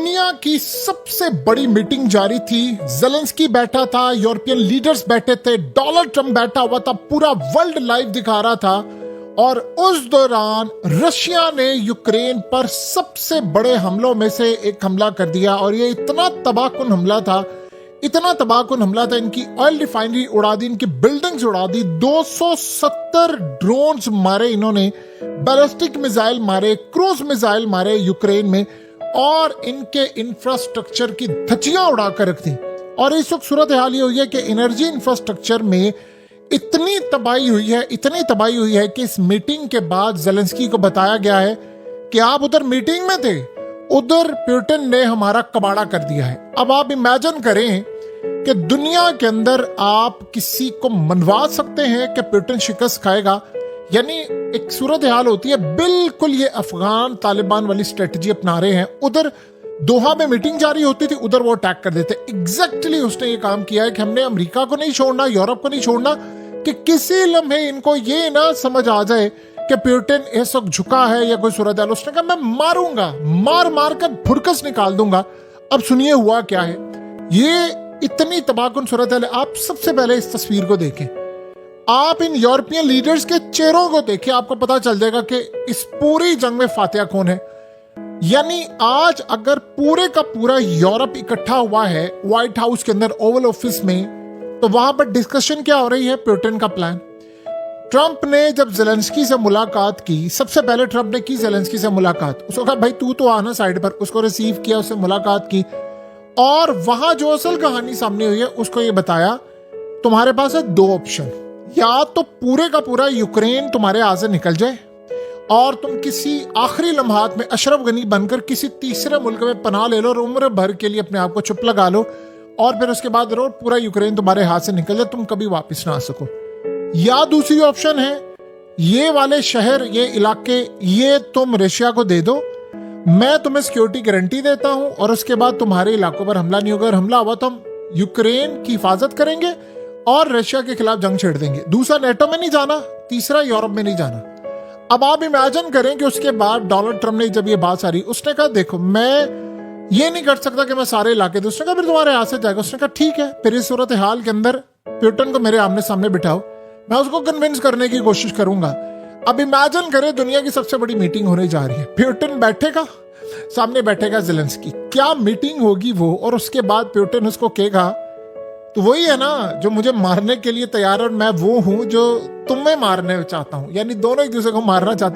दुनिया की सबसे बड़ी मीटिंग जारी थी। ज़ेलेंस्की बैठा था, यूरोपियन लीडर्स बैठे थे, डोनाल्ड ट्रंप बैठा हुआ था, पूरा वर्ल्ड लाइव दिखा रहा था। और उस दौरान रशिया ने यूक्रेन पर सबसे बड़े हमलों में से एक हमला कर दिया। और ये इतना तबाहकुन हमला था, इतना तबाहकुन हमला था, इनकी ऑयल रिफाइनरी उड़ा दी, इनकी बिल्डिंग्स उड़ा दी, 270 ड्रोन्स मारे इन्होंने, बैलिस्टिक मिसाइल मारे, क्रूज मिसाइल मारे यूक्रेन में, और इनके इंफ्रास्ट्रक्चर की धज्जियां उड़ा कर रख दी। और इस वक्त सूरत हाल ये हुई है कि एनर्जी इंफ्रास्ट्रक्चर में इतनी तबाही हुई है, इतनी तबाही हुई है कि इस मीटिंग के बाद ज़ेलेंस्की को बताया गया है कि आप उधर मीटिंग में थे, उधर पुतिन ने हमारा कबाड़ा कर दिया है। अब आप इमेजिन करें कि दुनिया के अंदर आप किसी को मनवा सकते हैं कि पुतिन शिकस्त खाएगा। यानी एक सूरत हाल होती है, बिल्कुल ये अफगान तालिबान वाली स्ट्रेटजी अपना रहे हैं। उधर दोहा में मीटिंग जारी होती थी, उधर वो अटैक कर देते। एग्जैक्टली उसने ये काम किया है कि हमने अमेरिका को नहीं छोड़ना, यूरोप को नहीं छोड़ना, कि किसी लम्हे इनको ये ना समझ आ जाए कि पुतिन इस वक्त झुका है या कोई सूरत हाल। उसने कहा मैं मारूंगा, मार मार कर फुरकस निकाल दूंगा। अब सुनिए हुआ क्या है। ये इतनी तबाहकुन सूरत हाल है। आप सबसे पहले इस तस्वीर को देखें, आप इन यूरोपियन लीडर्स के चेहरों को देखिए, आपको पता चल जाएगा कि इस पूरी जंग में फातिहा कौन है। यानी आज अगर पूरे का पूरा यूरोप इकट्ठा हुआ है व्हाइट हाउस के अंदर, ओवल ऑफिस में, तो वहां पर डिस्कशन क्या हो रही है? पुतिन का प्लान। ट्रंप ने जब ज़ेलेंस्की से मुलाकात की, सबसे पहले ट्रंप ने की ज़ेलेंस्की से मुलाकात। उसको कहा भाई तू तो आना साइड पर। उसको रिसीव किया, उससे मुलाकात की, और वहां जो असल कहानी सामने हुई है उसको ये बताया तुम्हारे पास है दो ऑप्शन, या तो पूरे का पूरा यूक्रेन तुम्हारे हाथ से निकल जाए और तुम किसी आखिरी लम्हात में अशरफ गनी बनकर किसी तीसरे मुल्क में पनाह ले लो और उम्र भर के लिए अपने आप को चुप लगा लो, और फिर उसके बाद रो पूरा यूक्रेन तुम्हारे हाथ से निकल जाए, तुम कभी वापस ना आ सको। या दूसरी ऑप्शन है, ये वाले शहर, ये इलाके, ये तुम रशिया को दे दो, मैं तुम्हें सिक्योरिटी गारंटी देता हूं, और उसके बाद तुम्हारे इलाकों पर हमला नहीं होगा। हमला हुआ तो हम यूक्रेन की हिफाजत करेंगे और रशिया के खिलाफ जंग छेड़ देंगे। दूसरा नेटो में नहीं जाना, तीसरा यूरोप में नहीं जाना। अब आप इमेजिन करें कि उसके बाद डोनाल्ड ट्रंप ने जब ये बात सारी, उसने कहा देखो मैं ये नहीं कर सकता कि मैं सारे इलाके दूं। उसने कहा फिर तुम्हारे हाथ से जाएगा। उसने कहा ठीक है, फिर इस सूरत हाल के अंदर पुतिन को मेरे आमने सामने बिठाओ, मैं उसको कन्विंस करने की कोशिश करूंगा। अब इमेजिन करें दुनिया की सबसे बड़ी मीटिंग होने जा रही है, पुतिन बैठेगा, सामने बैठेगा ज़ेलेंस्की, क्या मीटिंग होगी वो, और उसके बाद पुतिन उसको कहेगा तो वही है ना जो मुझे मारने के लिए तैयार है और मैं वो हूं जो तुम्हें मारने चाहता हूं। यानी दोनों एक दूसरे को मारना चाहते हैं।